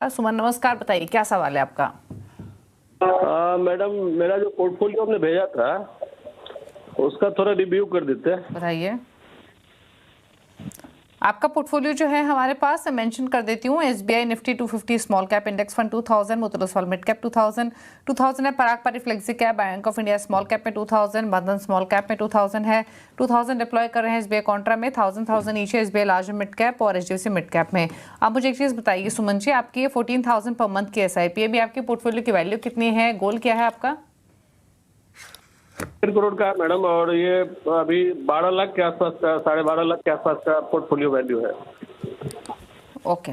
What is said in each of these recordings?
सुमन नमस्कार, बताइए क्या सवाल है आपका। मैडम, मेरा जो पोर्टफोलियो आपने भेजा था उसका थोड़ा रिव्यू कर देते हैं। बताइए आपका पोर्टफोलियो जो है हमारे पास मेंशन कर देती हूँ। SBI Nifty 250 small cap index fund 2000, Motilal Oswal mid cap 2000 है, पराग पारी flexi cap bank of India small cap में 2000, बंधन स्मॉल कैप में 2000 है। 2000 डिप्लॉय कर रहे हैं एसबीआई कॉन्ट्रा में, 1000 ईच है एसबीआई लार्ज मिड कैप और एचडीएफसी मिड कैप में। आप मुझे एक चीज़ बताइए सुमन जी, आपकी ये 14,000 पर मंथ की एसआईपी है, अभी आपके पोर्टफोलियो की वैल्यू कितनी है, गोल क्या है आपका? 1.5 करोड़ का है मैडम, और ये अभी 12 लाख के आसपास का, 12.5 लाख के आसपास का पोर्टफोलियो वैल्यू है। ओके,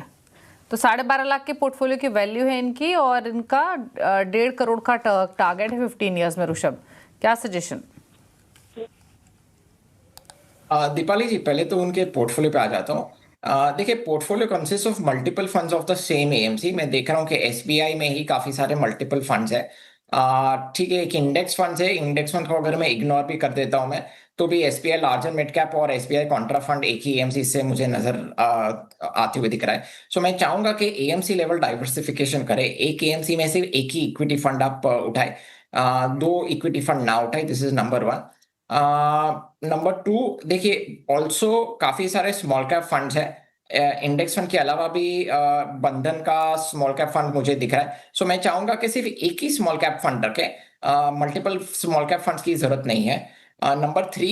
तो 12.5 लाख के पोर्टफोलियो की वैल्यू है इनकी, और इनका 1.5 करोड़ का टारगेट है 15 ईयर्स में। ऋषभ, क्या सजेशन? दीपाली जी, पहले तो उनके पोर्टफोलियो पे आ जाता हूँ। देखिए, portfolio consist of multiple funds of the same AMC. मैं देख रहा हूँ कि एसबीआई में ही काफी सारे मल्टीपल फंड्स है। ठीक है, एक इंडेक्स फंड है। इंडेक्स फंड को अगर मैं इग्नोर भी कर देता हूँ मैं, तो भी एसबीआई लार्जर मिड कैप और एसबीआई कॉन्ट्रा फंड एक ही एएमसी से मुझे नजर आते हुए दिख रहा है। सो मैं चाहूंगा कि एएमसी लेवल डाइवर्सिफिकेशन करे। एक एएमसी में सिर्फ एक ही इक्विटी फंड आप उठाए, दो इक्विटी फंड ना उठाए। This is number one. Number two, देखिए ऑल्सो काफी सारे स्मॉल कैप फंड्स है। इंडेक्स फंड के अलावा भी बंधन का स्मॉल कैप फंड मुझे दिख रहा है। सो मैं चाहूंगा कि सिर्फ एक ही स्मॉल कैप फंड रखे, मल्टीपल स्मॉल कैप फंड्स की जरूरत नहीं है। Number three,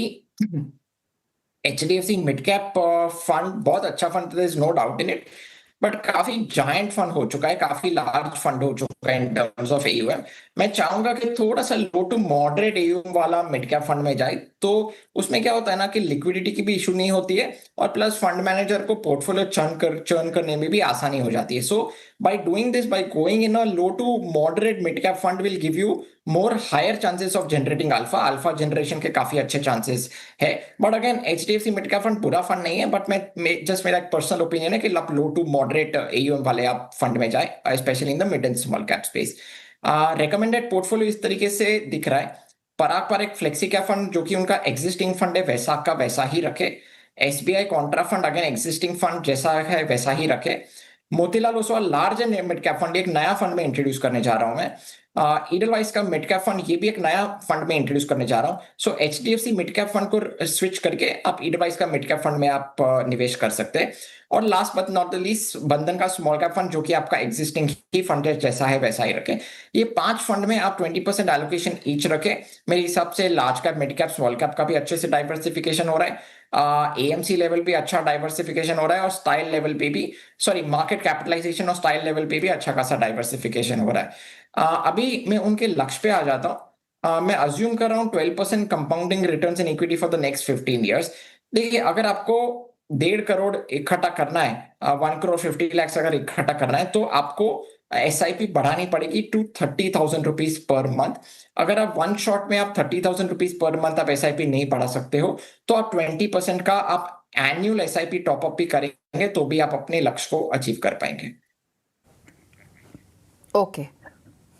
HDFC mid cap fund बहुत अच्छा fund, is no doubt in it, but काफी जायंट फंड हो चुका है, काफी लार्ज फंड हो चुका है इन टर्म्स ऑफ एयूएम। मैं चाहूंगा कि थोड़ा सा लो टू मॉडरेट एयूएम वाला मिड कैप फंड में जाए, तो उसमें क्या होता है ना कि लिक्विडिटी की भी इशू नहीं होती है, और प्लस फंड मैनेजर को पोर्टफोलियो चर्न करने में भी आसानी हो जाती है। So by doing this, by going in a low to moderate mid cap fund will give you more higher chances of generating alpha generation के काफी अच्छे चांसेस है। But again, HDFC mid cap fund बुरा fund नहीं है, but मैं just मेरा एक पर्सनल ओपिनियन है कि आप लो टू मॉडरेट एयूएम वाले आप फंड में जाए, specially in the mid and small cap space. Recommended portfolio इस तरीके से दिख रहा है। पराग पर एक फ्लेक्सी कैप फंड जो कि उनका एग्जिस्टिंग फंड है वैसा का वैसा ही रखे। SBI Contra fund again existing fund जैसा है वैसा ही रखे। Motilal Oswal large and mid cap fund एक नया फंड में इंट्रोड्यूस करने जा रहा हूं मैं। ईडलवाइस का मिड कैप फंड ये भी एक नया फंड में इंट्रोड्यूस करने जा रहा हूं। सो एचडीएफसी मिड कैप फंड को स्विच करके आप ईडलवाइस का मिड कैप फंड में आप निवेश कर सकते हैं। और last but not the least, बंधन का स्मॉल कैप फंड जो कि आपका एग्जिस्टिंग ही फंड है जैसा है वैसा ही रखें। ये 5 फंड में आप 20% एलोकेशन ईच रखें। मेरे हिसाब से large cap, mid cap, small cap का भी अच्छे से डाइवर्सिफिकेशन हो रहा है, एएमसी लेवल भी अच्छा डाइवर्सिफिकेशन हो रहा है, और स्टाइल लेवल पे भी, सॉरी, मार्केट कैपिटलाइजेशन और स्टाइल लेवल पे भी अच्छा खासा डाइवर्सिफिकेशन हो रहा है। अभी मैं उनके लक्ष्य पे आ जाता हूँ। मैं अज्यूम कर रहा हूँ 12% compounding returns in equity for the next 15 years. देखिए, अगर आपको 1.5 करोड़ इकट्ठा करना है, 1 करोड़ 50 लाख अगर इकट्ठा करना है, तो आपको एसआईपी बढ़ानी पड़ेगी टू 30,000 रुपीज पर मंथ। अगर आप वन शॉट में आप 30,000 रुपीज पर मंथ आप एसआईपी नहीं बढ़ा सकते हो, तो आप 20% का आप एनुअल एसआईपी टॉपअप भी करेंगे तो भी आप अपने लक्ष्य को अचीव कर पाएंगे। ओके,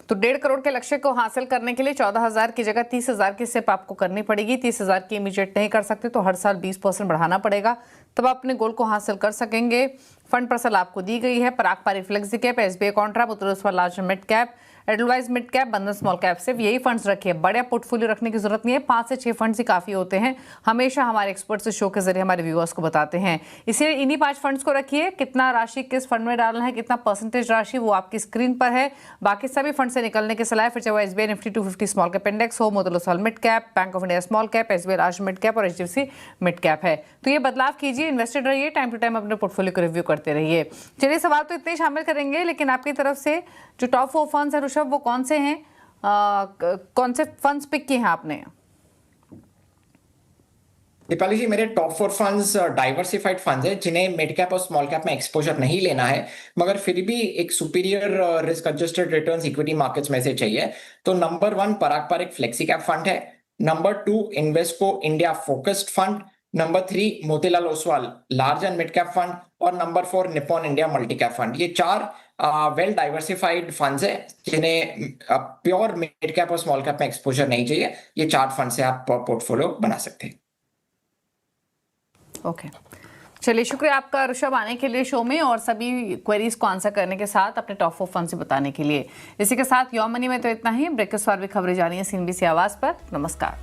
तो 1.5 करोड़ के लक्ष्य को हासिल करने के लिए 14,000 की जगह 30,000 की स्टेप आपको करनी पड़ेगी। 30,000 की इमीडिएट नहीं कर सकते तो हर साल 20% बढ़ाना पड़ेगा, तब आप अपने गोल को हासिल कर सकेंगे। फंड पर्सल आपको दी गई है पराग पारी flexi cap, SBI Contra, Motilal Oswal large mid cap, Edelweiss mid cap, बंधन स्मॉल कैप। सिर्फ यही फंड्स रखिए, बड़े पोर्टफोलियो रखने की जरूरत नहीं है। 5 से 6 फंड्स ही काफी होते हैं, हमेशा हमारे एक्सपर्ट्स इस शो के जरिए हमारे व्यूअर्स को बताते हैं। इसलिए इन्हीं 5 फंड्स को रखिए। कितना राशि किस फंड में डालना है, कितना परसेंटेज राशि, वो आपकी स्क्रीन पर है। बाकी सभी फंड से निकलने की सलाह, फिर चाहे वो SBI Nifty 250 small cap index हो, Motilal Oswal mid cap, bank of India small cap, SBI large mid cap और एचडीएफसी मिड कैप है। तो ये बदलाव कीजिए, इन्वेस्टेड रहिए, टाइम टू टाइम अपने पोर्टफोलियो को रिव्यू करते रहिए। चलिए, सवाल तो इतने शामिल करेंगे, लेकिन आपकी तरफ से जो टॉप 4 फंड्स हैं ऋषभ, वो कौन से हैं? कौन से फंड्स पिक किए हैं आपने? दीपाली जी, मेरे टॉप 4 फंड्स डाइवर्सिफाइड फंड्स है जिन्हें मिड कैप और स्मॉल कैप में एक्सपोजर नहीं लेना है, मगर फिर भी एक superior risk adjusted returns equity markets में से चाहिए। तो नंबर 1 पराग पर एक फ्लेक्सी कैप फंड है। Number 2 Invesco India focused fund. Number 3 Motilal Oswal large and mid cap fund. और number 4 Nippon India multi cap fund. ये 4 वेल डाइवर्सिफाइड फंड्स है जिन्हें प्योर मिड कैप और स्मॉल कैप में एक्सपोजर नहीं चाहिए। ये 4 फंड से आप पोर्टफोलियो बना सकते हैं। ओके, चलिए, शुक्रिया आपका ऋषभ आने के लिए शो में और सभी क्वेरीज को आंसर करने के साथ अपने टॉप 4 फंड से बताने के लिए। इसी के साथ योर मनी में तो इतना ही। ब्रेक के बाद भी खबरें जानिए CNBC आवाज पर। नमस्कार।